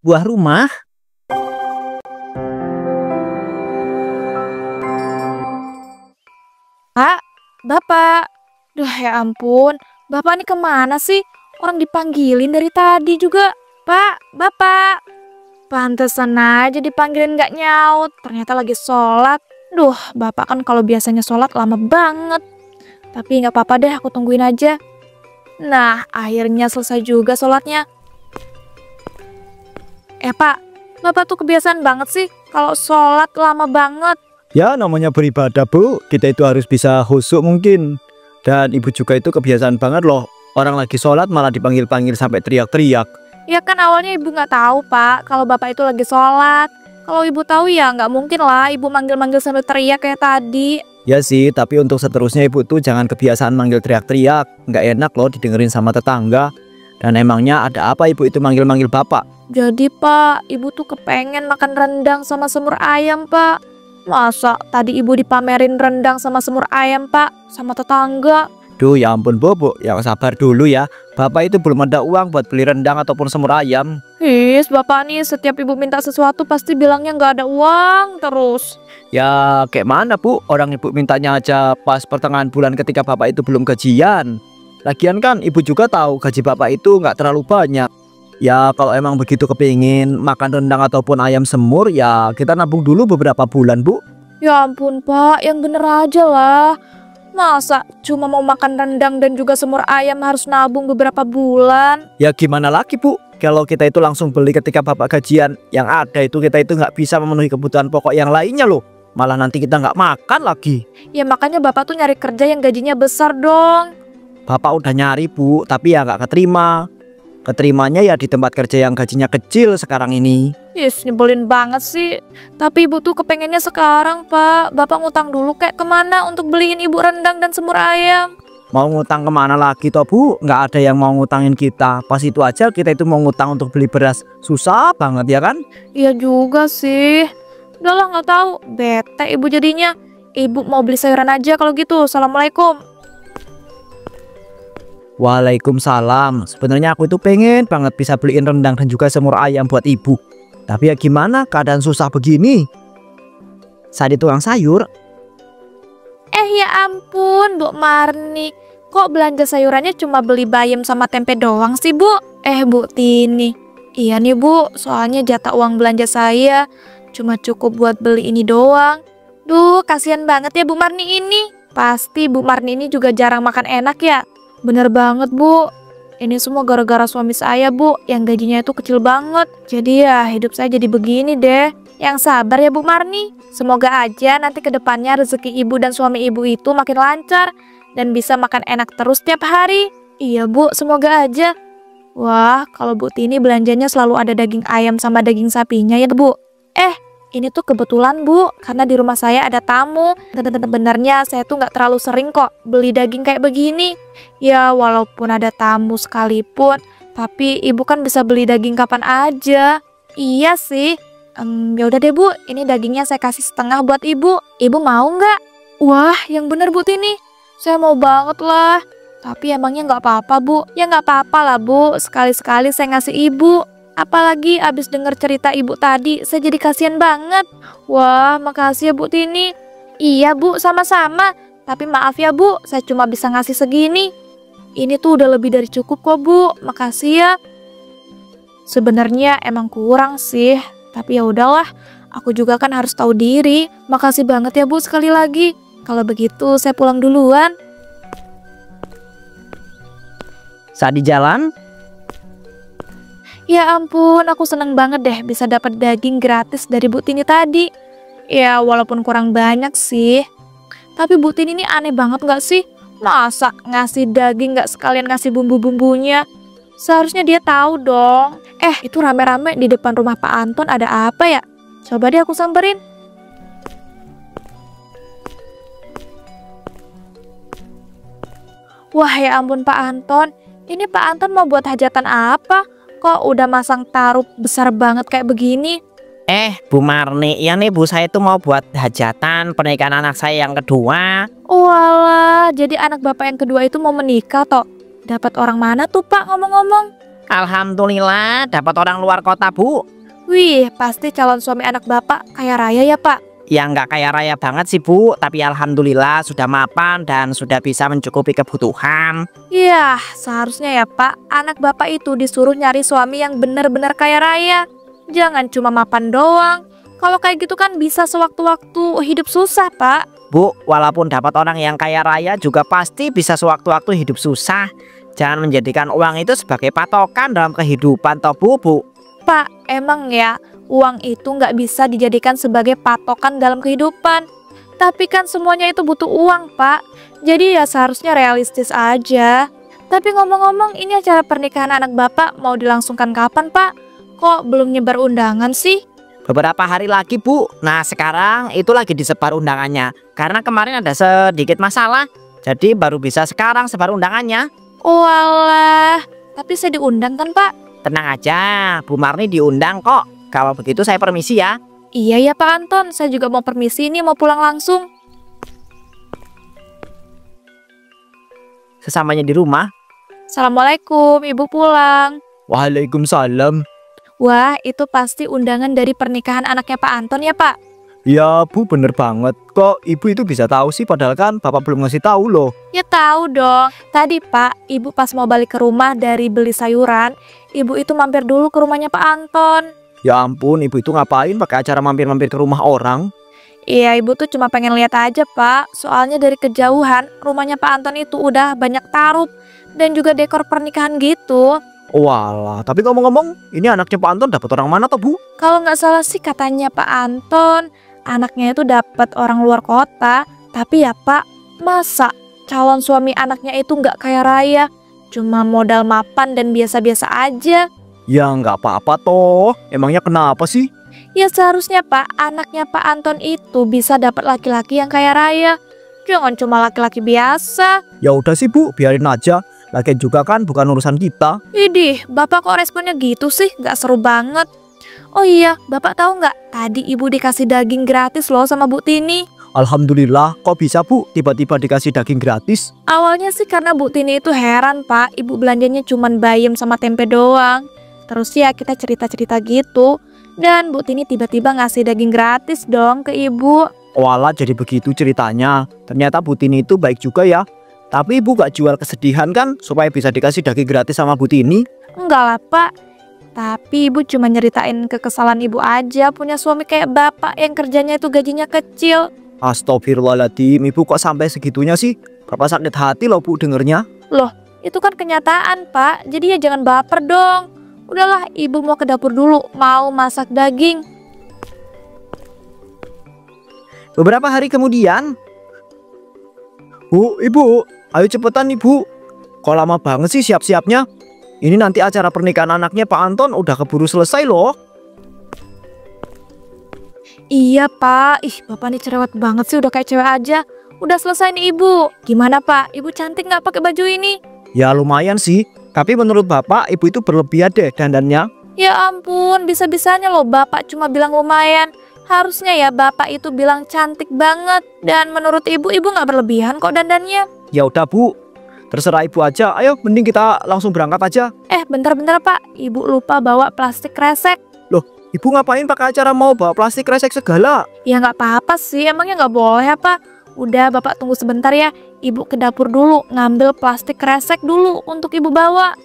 buah rumah. Pak, Bapak. Duh ya ampun, Bapak ini kemana sih? Orang dipanggilin dari tadi juga. Pak, Bapak. Pantesan aja dipanggilin nggak nyaut. Ternyata lagi sholat. Duh, Bapak kan kalau biasanya sholat lama banget. Tapi nggak apa-apa deh, aku tungguin aja. Nah, akhirnya selesai juga sholatnya. Pak, Bapak tuh kebiasaan banget sih kalau sholat lama banget. Ya namanya beribadah Bu, kita itu harus bisa khusyuk mungkin. Dan ibu juga itu kebiasaan banget loh. Orang lagi sholat malah dipanggil-panggil sampai teriak-teriak. Ya kan awalnya ibu nggak tahu Pak kalau Bapak itu lagi sholat. Kalau ibu tahu ya nggak mungkin lah ibu manggil-manggil sambil teriak kayak tadi. Ya sih, tapi untuk seterusnya ibu tuh jangan kebiasaan manggil teriak-teriak. Nggak enak loh didengerin sama tetangga. Dan emangnya ada apa ibu itu manggil-manggil Bapak? Jadi Pak, ibu tuh kepengen makan rendang sama semur ayam Pak. Masa tadi ibu dipamerin rendang sama semur ayam Pak sama tetangga? Duh ya ampun Bu, yang sabar dulu ya. Bapak itu belum ada uang buat beli rendang ataupun semur ayam. Bapak nih setiap ibu minta sesuatu pasti bilangnya nggak ada uang terus. Ya kayak mana Bu, orang ibu mintanya aja pas pertengahan bulan ketika Bapak itu belum gajian. Lagian kan ibu juga tahu gaji Bapak itu nggak terlalu banyak. Ya kalau emang begitu kepingin makan rendang ataupun ayam semur, ya kita nabung dulu beberapa bulan Bu. Ya ampun Pak, yang bener aja lah. Masa cuma mau makan rendang dan juga semur ayam harus nabung beberapa bulan? Ya gimana lagi Bu, kalau kita itu langsung beli ketika Bapak gajian, yang ada itu kita itu nggak bisa memenuhi kebutuhan pokok yang lainnya loh. Malah nanti kita nggak makan lagi. Ya makanya Bapak tuh nyari kerja yang gajinya besar dong. Bapak udah nyari Bu, tapi ya nggak keterima. Keterimanya ya di tempat kerja yang gajinya kecil sekarang ini. Nyebelin banget sih. Tapi ibu tuh kepengennya sekarang Pak. Bapak ngutang dulu kayak kemana untuk beliin ibu rendang dan semur ayam? Mau ngutang kemana lagi toh Bu? Nggak ada yang mau ngutangin kita. Pas itu aja kita itu mau ngutang untuk beli beras. Susah banget ya kan? Iya juga sih. Udah lah nggak tahu. Bete ibu jadinya. Ibu mau beli sayuran aja kalau gitu. Assalamualaikum. Waalaikumsalam. Sebenarnya aku itu pengen banget bisa beliin rendang dan juga semur ayam buat ibu. Tapi ya gimana, keadaan susah begini. Saya di tukang sayur. Ya ampun Bu Marni. Kok belanja sayurannya cuma beli bayam sama tempe doang sih Bu? Bu Tini. Iya nih Bu, soalnya jatah uang belanja saya cuma cukup buat beli ini doang. Duh, kasihan banget ya Bu Marni ini. Pasti Bu Marni ini juga jarang makan enak ya. Bener banget Bu. Ini semua gara-gara suami saya Bu, yang gajinya itu kecil banget. Jadi ya hidup saya jadi begini deh. Yang sabar ya Bu Marni. Semoga aja nanti kedepannya rezeki ibu dan suami ibu itu makin lancar. Dan bisa makan enak terus tiap hari. Iya Bu, semoga aja. Wah, kalau Bu Tini belanjanya selalu ada daging ayam sama daging sapinya ya Bu. Ini tuh kebetulan Bu, karena di rumah saya ada tamu. Sebenarnya saya tuh nggak terlalu sering kok beli daging kayak begini. Ya walaupun ada tamu sekalipun, tapi ibu kan bisa beli daging kapan aja. Iya sih. Ya udah deh Bu, ini dagingnya saya kasih setengah buat ibu. Ibu mau nggak? Wah, yang bener Bu Tini. Saya mau banget lah. Tapi emangnya nggak apa-apa Bu? Ya nggak apa-apa lah Bu. Sekali-sekali saya ngasih ibu. Apalagi abis denger cerita ibu tadi, saya jadi kasihan banget. Wah, makasih ya Bu Tini. Iya Bu, sama-sama. Tapi maaf ya Bu, saya cuma bisa ngasih segini. Ini tuh udah lebih dari cukup kok Bu. Makasih ya. Sebenarnya emang kurang sih, tapi ya udahlah. Aku juga kan harus tahu diri. Makasih banget ya Bu sekali lagi. Kalau begitu saya pulang duluan. Saat di jalan, Ya ampun, aku seneng banget deh bisa dapat daging gratis dari Bu Tini tadi. Ya walaupun kurang banyak sih. Tapi Bu Tini ini aneh banget gak sih? Masa ngasih daging gak sekalian ngasih bumbu-bumbunya? Seharusnya dia tahu dong. Itu rame-rame di depan rumah Pak Anton ada apa ya? Coba deh aku samperin. Wah ya ampun Pak Anton. Ini Pak Anton mau buat hajatan apa? Kok udah masang tarup besar banget kayak begini? Bu Marni, iya nih Bu, saya itu mau buat hajatan pernikahan anak saya yang kedua. Walah, jadi anak bapak yang kedua itu mau menikah toh? Dapat orang mana tuh Pak ngomong-ngomong? Alhamdulillah dapat orang luar kota, Bu. Wih, pasti calon suami anak bapak kaya raya ya pak? Ya nggak kaya raya banget sih, Bu, tapi alhamdulillah sudah mapan dan sudah bisa mencukupi kebutuhan. Yah, seharusnya ya pak, anak bapak itu disuruh nyari suami yang benar-benar kaya raya. Jangan cuma mapan doang. Kalau kayak gitu kan bisa sewaktu-waktu hidup susah pak. Bu, walaupun dapat orang yang kaya raya juga pasti bisa sewaktu-waktu hidup susah. Jangan menjadikan uang itu sebagai patokan dalam kehidupan toh, Bu. Pak, emang ya uang itu nggak bisa dijadikan sebagai patokan dalam kehidupan. Tapi kan semuanya itu butuh uang pak. Jadi ya seharusnya realistis aja. Tapi ngomong-ngomong, ini acara pernikahan anak bapak mau dilangsungkan kapan pak? Kok belum nyebar undangan sih? Beberapa hari lagi, Bu. Nah, sekarang itu lagi disebar undangannya. Karena kemarin ada sedikit masalah, jadi baru bisa sekarang sebar undangannya. Oh alah, tapi saya diundang kan pak? Tenang aja, Bu Marni diundang kok. Kalau begitu saya permisi ya. Iya ya Pak Anton, saya juga mau permisi nih, mau pulang langsung. Sesamanya di rumah. Assalamualaikum, ibu pulang. Waalaikumsalam. Wah, itu pasti undangan dari pernikahan anaknya Pak Anton ya Pak? Ya Bu, bener banget. Kok ibu itu bisa tahu sih, padahal kan bapak belum ngasih tahu loh. Ya tahu dong. Tadi Pak, ibu pas mau balik ke rumah dari beli sayuran, ibu itu mampir dulu ke rumahnya Pak Anton. Ya ampun, ibu itu ngapain pakai acara mampir-mampir ke rumah orang? Iya, ibu tuh cuma pengen lihat aja Pak. Soalnya dari kejauhan, rumahnya Pak Anton itu udah banyak tarup dan juga dekor pernikahan gitu. Walah, tapi ngomong-ngomong, ini anaknya Pak Anton dapat orang mana toh, Bu? Kalau nggak salah sih katanya Pak Anton, anaknya itu dapat orang luar kota. Tapi ya Pak, masa calon suami anaknya itu nggak kaya raya, cuma modal mapan dan biasa-biasa aja. Ya nggak apa-apa toh. Emangnya kenapa sih? Ya seharusnya Pak, anaknya Pak Anton itu bisa dapat laki-laki yang kaya raya. Jangan cuma laki-laki biasa. Ya udah sih Bu, biarin aja. Lagian juga kan bukan urusan kita. Idih, Bapak kok responnya gitu sih? Nggak seru banget. Oh iya, Bapak tahu nggak? Tadi Ibu dikasih daging gratis loh sama Bu Tini. Alhamdulillah, kok bisa Bu tiba-tiba dikasih daging gratis? Awalnya sih karena Bu Tini itu heran Pak, Ibu belanjanya cuman bayam sama tempe doang. Terus ya kita cerita-cerita gitu. Dan Bu Tini tiba-tiba ngasih daging gratis dong ke Ibu. Walah, jadi begitu ceritanya. Ternyata Bu Tini itu baik juga ya. Tapi Ibu gak jual kesedihan kan supaya bisa dikasih daging gratis sama Bu Tini? Enggak lah Pak. Tapi Ibu cuma nyeritain kekesalan Ibu aja punya suami kayak Bapak yang kerjanya itu gajinya kecil. Astagfirullahaladzim, Ibu kok sampai segitunya sih? Bapak sakit hati loh Bu dengernya. Loh, itu kan kenyataan Pak. Jadi ya jangan baper dong. Udahlah, Ibu mau ke dapur dulu, mau masak daging. Beberapa hari kemudian, Bu, Ibu, ayo cepetan Ibu. Kok lama banget sih siap-siapnya? Ini nanti acara pernikahan anaknya Pak Anton udah keburu selesai loh. Iya Pak, ih Bapak nih cerewet banget sih, udah kayak cewek aja. Udah selesai nih Ibu. Gimana Pak, Ibu cantik nggak pakai baju ini? Ya lumayan sih, tapi menurut Bapak Ibu itu berlebihan deh dandannya. Ya ampun, bisa-bisanya loh Bapak cuma bilang lumayan. Harusnya ya Bapak itu bilang cantik banget. Dan menurut Ibu, Ibu nggak berlebihan kok dandannya. Ya udah Bu, terserah Ibu aja. Ayo mending kita langsung berangkat aja. Bentar-bentar Pak, Ibu lupa bawa plastik kresek. Loh, Ibu ngapain pakai acara mau bawa plastik kresek segala? Ya nggak apa-apa sih, emangnya nggak boleh apa? Udah Bapak tunggu sebentar ya, Ibu ke dapur dulu ngambil plastik kresek dulu untuk Ibu bawa.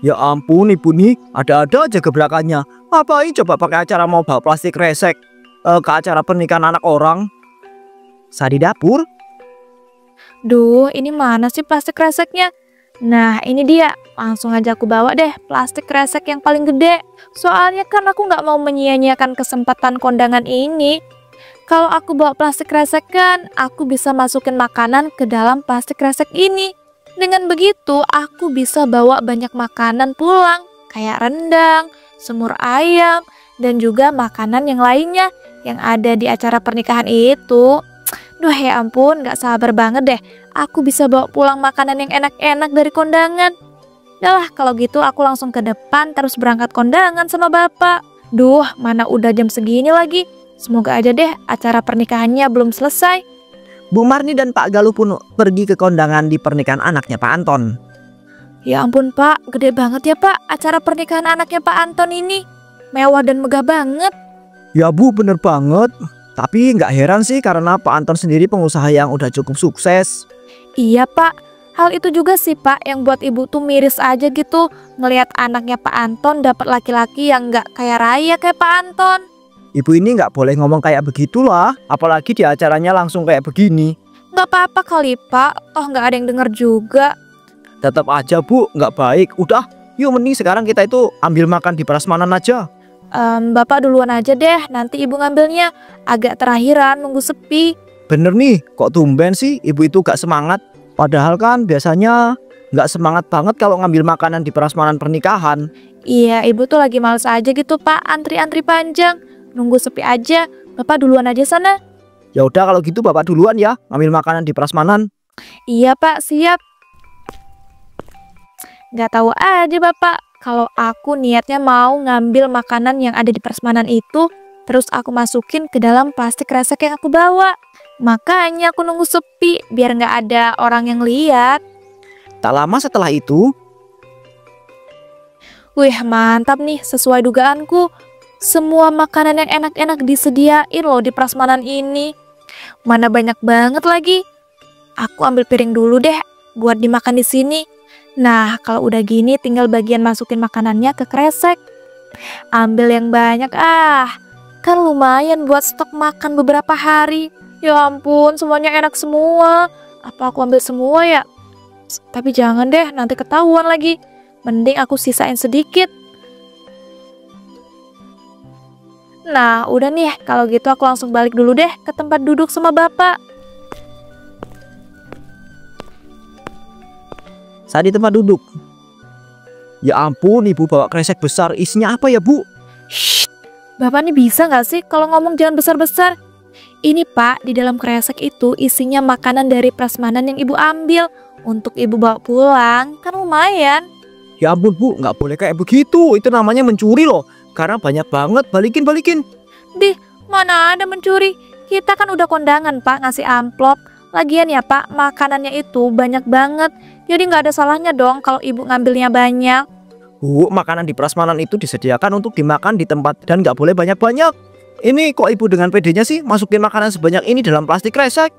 Ya ampun Ibu nih, ada-ada aja gebrakannya. Ngapain coba pakai acara mau bawa plastik kresek ke acara pernikahan anak orang? saat di dapur, Duh, ini mana sih plastik kreseknya? Nah, ini dia. Langsung aja aku bawa deh plastik kresek yang paling gede. Soalnya kan aku nggak mau menyia-nyiakan kesempatan kondangan ini. Kalau aku bawa plastik kresek kan, aku bisa masukin makanan ke dalam plastik kresek ini. Dengan begitu, aku bisa bawa banyak makanan pulang. Kayak rendang, semur ayam, dan juga makanan yang lainnya yang ada di acara pernikahan itu. Duh ya ampun, gak sabar banget deh. Aku bisa bawa pulang makanan yang enak-enak dari kondangan. Udah lah, kalau gitu aku langsung ke depan terus berangkat kondangan sama Bapak. Duh, mana udah jam segini lagi. Semoga aja deh acara pernikahannya belum selesai. Bu Marni dan Pak Galuh pun pergi ke kondangan di pernikahan anaknya Pak Anton. Ya ampun Pak, gede banget ya Pak acara pernikahan anaknya Pak Anton ini. Mewah dan megah banget. Ya Bu, bener banget. Tapi nggak heran sih karena Pak Anton sendiri pengusaha yang udah cukup sukses. Iya Pak, hal itu juga sih Pak yang buat ibu tuh miris aja gitu ngelihat anaknya Pak Anton dapat laki-laki yang nggak kaya raya kayak Pak Anton. Ibu ini nggak boleh ngomong kayak begitulah, apalagi di acaranya langsung kayak begini. Nggak apa-apa kali Pak, toh nggak ada yang denger juga. Tetap aja Bu, nggak baik. Udah, yuk mending sekarang kita itu ambil makan di prasmanan aja. Bapak duluan aja deh, nanti ibu ngambilnya. Agak terakhiran, nunggu sepi. Bener nih, kok tumben sih ibu itu gak semangat. Padahal kan biasanya nggak semangat banget kalau ngambil makanan di prasmanan pernikahan. Iya, ibu tuh lagi males aja gitu Pak, antri-antri panjang. Nunggu sepi aja, Bapak duluan aja sana. Ya udah kalau gitu Bapak duluan ya ngambil makanan di prasmanan. Iya Pak, siap. Nggak tahu aja Bapak, kalau aku niatnya mau ngambil makanan yang ada di prasmanan itu, terus aku masukin ke dalam plastik kresek yang aku bawa. Makanya aku nunggu sepi, biar nggak ada orang yang lihat. Tak lama setelah itu, Wih, mantap nih, sesuai dugaanku. Semua makanan yang enak-enak disediain loh di prasmanan ini. Mana banyak banget lagi. Aku ambil piring dulu deh, buat dimakan di sini. Nah, kalau udah gini tinggal bagian masukin makanannya ke kresek. Ambil yang banyak kan lumayan buat stok makan beberapa hari. Ya ampun, semuanya enak semua. Apa aku ambil semua ya? Tapi jangan deh, nanti ketahuan lagi. Mending aku sisain sedikit. Nah, udah nih, kalau gitu aku langsung balik dulu deh ke tempat duduk sama Bapak. saya di tempat duduk. Ya ampun, ibu bawa kresek besar, isinya apa ya Bu? Shh, Bapak nih bisa nggak sih kalau ngomong jangan besar-besar? Ini Pak, di dalam kresek itu isinya makanan dari prasmanan yang ibu ambil. Untuk ibu bawa pulang, kan lumayan. Ya ampun Bu, nggak boleh kayak begitu. Itu namanya mencuri loh. Karena banyak banget, balikin. Dih, mana ada mencuri? Kita kan udah kondangan Pak ngasih amplop. Lagian ya Pak, makanannya itu banyak banget. Jadi nggak ada salahnya dong kalau ibu ngambilnya banyak. Bu, makanan di prasmanan itu disediakan untuk dimakan di tempat dan nggak boleh banyak-banyak. Ini kok ibu dengan pedenya sih masukin makanan sebanyak ini dalam plastik kresek?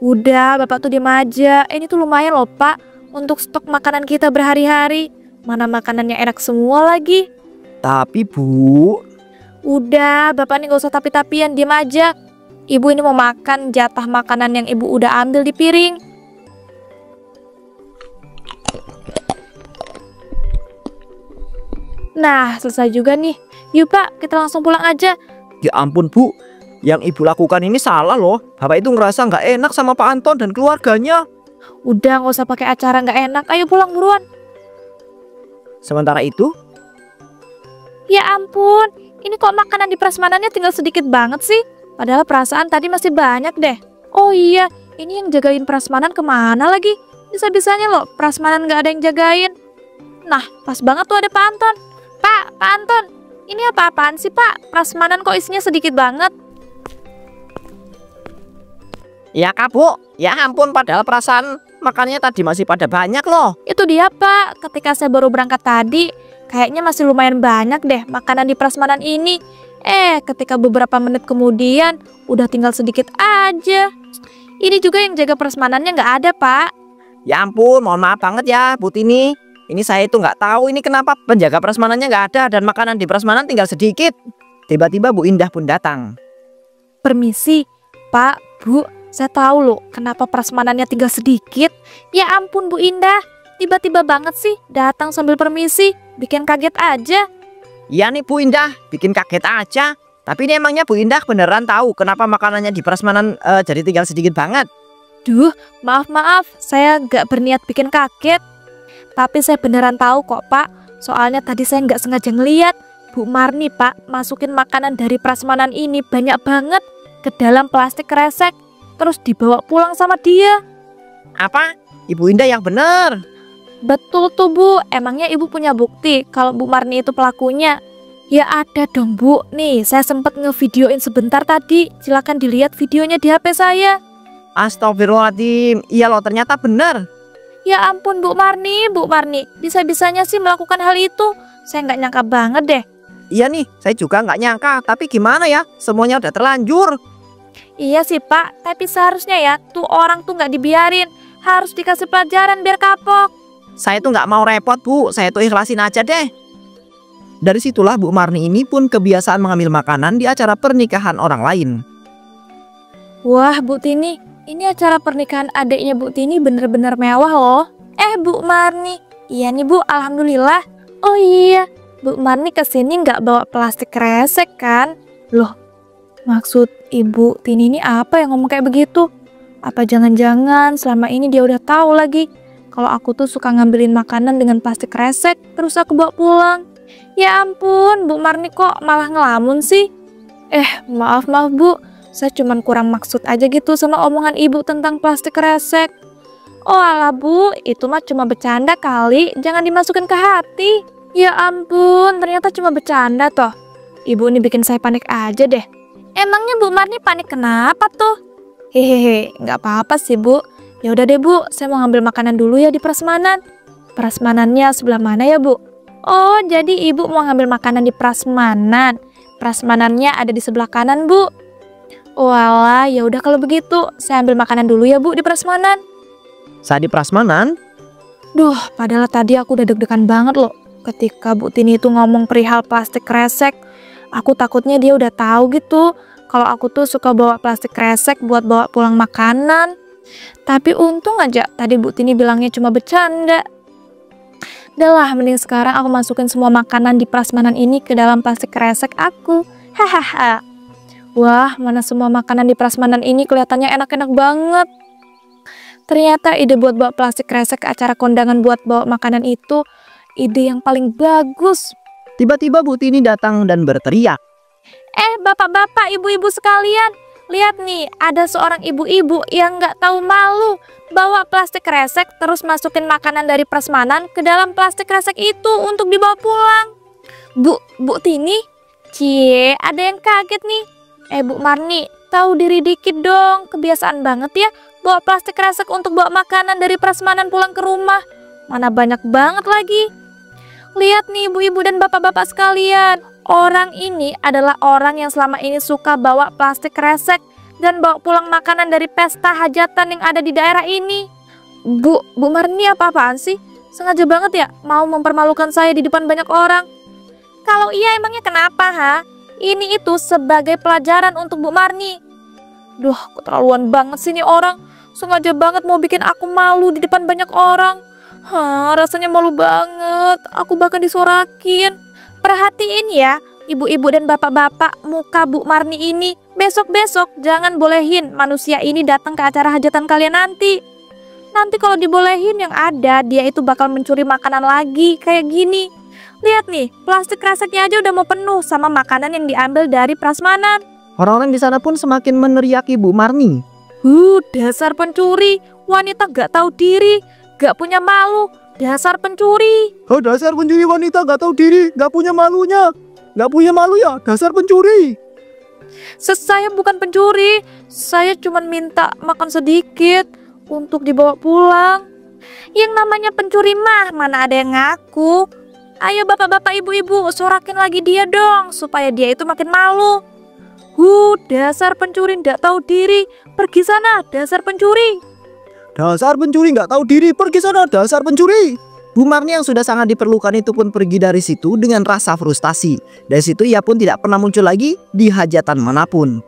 Udah, Bapak tuh diem aja. Ini tuh lumayan loh Pak untuk stok makanan kita berhari-hari. Mana makanannya enak semua lagi. Tapi Bu, Udah, Bapak nih gak usah tapi-tapian, diem aja. Ibu ini mau makan jatah makanan yang ibu udah ambil di piring. Nah, selesai juga nih. Yuk Pak, kita langsung pulang aja. ya ampun Bu, yang ibu lakukan ini salah loh. Bapak itu ngerasa nggak enak sama Pak Anton dan keluarganya. Udah, gak usah pakai acara nggak enak. Ayo pulang buruan. Sementara itu, Ya ampun, ini kok makanan di prasmanannya tinggal sedikit banget sih? Padahal perasaan tadi masih banyak deh. Oh iya, ini yang jagain prasmanan kemana lagi? Bisa-bisanya loh, prasmanan nggak ada yang jagain. Nah, pas banget tuh ada Pak Anton. Pak Anton, ini apa-apaan sih Pak? Prasmanan kok isinya sedikit banget? Ya Kak Bu, ya ampun, padahal perasaan makannya tadi masih pada banyak loh. Itu dia Pak, ketika saya baru berangkat tadi, kayaknya masih lumayan banyak deh makanan di prasmanan ini. Ketika beberapa menit kemudian, udah tinggal sedikit aja. Ini juga yang jaga prasmanannya nggak ada Pak. Ya ampun, mohon maaf banget ya Bu Tini. Ini saya itu nggak tahu ini kenapa penjaga prasmanannya nggak ada dan makanan di prasmanan tinggal sedikit. Tiba-tiba Bu Indah pun datang. Permisi, Pak, Bu, saya tahu loh kenapa prasmanannya tinggal sedikit. Ya ampun Bu Indah, tiba-tiba banget sih datang sambil permisi, bikin kaget aja. Iya nih Bu Indah, bikin kaget aja. Tapi ini emangnya Bu Indah beneran tahu kenapa makanannya di prasmanan jadi tinggal sedikit banget? Duh, maaf, saya nggak berniat bikin kaget. Tapi saya beneran tahu kok Pak, soalnya tadi saya nggak sengaja ngeliat Bu Marni Pak masukin makanan dari prasmanan ini banyak banget ke dalam plastik kresek, terus dibawa pulang sama dia. Apa? Ibu Indah yang bener? Betul tuh Bu, emangnya Ibu punya bukti kalau Bu Marni itu pelakunya? Ya ada dong Bu, nih saya sempat ngevideoin sebentar tadi, silakan dilihat videonya di HP saya. Astagfirullahaladzim, iya loh ternyata bener. Ya ampun Bu Marni, bisa-bisanya sih melakukan hal itu. Saya nggak nyangka banget deh. Iya nih, saya juga nggak nyangka. Tapi gimana ya, semuanya udah terlanjur. Iya sih Pak, tapi seharusnya ya tuh orang tuh nggak dibiarin. Harus dikasih pelajaran biar kapok. Saya tuh nggak mau repot Bu, saya tuh ikhlasin aja deh. Dari situlah Bu Marni ini pun kebiasaan mengambil makanan di acara pernikahan orang lain. Wah Bu Tini, ini acara pernikahan adiknya Bu Tini bener-bener mewah loh. Bu Marni, iya nih Bu, alhamdulillah. Oh iya, Bu Marni kesini nggak bawa plastik kresek kan? Loh, maksud Ibu Tini ini apa yang ngomong kayak begitu? Apa jangan-jangan selama ini dia udah tahu lagi kalau aku tuh suka ngambilin makanan dengan plastik kresek terus aku bawa pulang? Ya ampun, Bu Marni kok malah ngelamun sih? Maaf Bu, saya cuman kurang maksud aja gitu sama omongan Ibu tentang plastik kresek. Oh alah Bu, itu mah cuma bercanda kali, jangan dimasukin ke hati. Ya ampun, ternyata cuma bercanda toh. Ibu ini bikin saya panik aja deh. Emangnya Bu Marni panik kenapa tuh? Hehehe, nggak apa-apa sih Bu. Ya udah deh Bu, saya mau ngambil makanan dulu ya di prasmanan. Prasmanannya sebelah mana ya Bu? Oh, jadi Ibu mau ngambil makanan di prasmanan. Prasmanannya ada di sebelah kanan Bu. Walah, ya udah kalau begitu, saya ambil makanan dulu ya Bu di prasmanan. Saat di prasmanan, Duh, padahal tadi aku udah deg-degan banget loh. Ketika Bu Tini itu ngomong perihal plastik kresek, aku takutnya dia udah tahu gitu kalau aku tuh suka bawa plastik kresek buat bawa pulang makanan. Tapi untung aja tadi Bu Tini bilangnya cuma bercanda. Udah lah, mending sekarang aku masukin semua makanan di prasmanan ini ke dalam plastik kresek aku. Hahaha. Wah, mana semua makanan di prasmanan ini kelihatannya enak-enak banget. Ternyata ide buat bawa plastik kresek ke acara kondangan buat bawa makanan itu ide yang paling bagus. tiba-tiba Bu Tini datang dan berteriak. Bapak-bapak, ibu-ibu sekalian, lihat nih, ada seorang ibu-ibu yang nggak tahu malu bawa plastik kresek terus masukin makanan dari prasmanan ke dalam plastik kresek itu untuk dibawa pulang. Bu Tini, cie, ada yang kaget nih. Bu Marni, tahu diri dikit dong, kebiasaan banget ya bawa plastik kresek untuk bawa makanan dari prasmanan pulang ke rumah. Mana banyak banget lagi. Lihat nih ibu-ibu dan bapak-bapak sekalian, orang ini adalah orang yang selama ini suka bawa plastik kresek dan bawa pulang makanan dari pesta hajatan yang ada di daerah ini. Bu Marni apa-apaan sih? Sengaja banget ya mau mempermalukan saya di depan banyak orang. Kalau iya emangnya kenapa ha? Ini itu sebagai pelajaran untuk Bu Marni. Duh, keterlaluan banget sih nih orang. Sengaja banget mau bikin aku malu di depan banyak orang. Rasanya malu banget. Aku bahkan disorakin. Perhatiin ya, ibu-ibu dan bapak-bapak muka Bu Marni ini. Besok-besok jangan bolehin manusia ini datang ke acara hajatan kalian nanti. Nanti kalau dibolehin yang ada, dia itu bakal mencuri makanan lagi kayak gini. Lihat nih, plastik kreseknya aja udah mau penuh sama makanan yang diambil dari prasmanan. Orang-orang di sana pun semakin meneriaki Bu Marni. Dasar pencuri, wanita gak tahu diri, gak punya malu, dasar pencuri. Dasar pencuri wanita gak tahu diri, gak punya malunya. Gak punya malu ya, dasar pencuri. Saya bukan pencuri, saya cuma minta makan sedikit untuk dibawa pulang. Yang namanya pencuri mah mana ada yang ngaku. Ayo bapak-bapak ibu-ibu, sorakin lagi dia dong supaya dia itu makin malu. Dasar pencuri nggak tahu diri, pergi sana dasar pencuri. Dasar pencuri nggak tahu diri, pergi sana dasar pencuri. Bu Marni yang sudah sangat diperlukan itu pun pergi dari situ dengan rasa frustasi. Dari situ ia pun tidak pernah muncul lagi di hajatan manapun.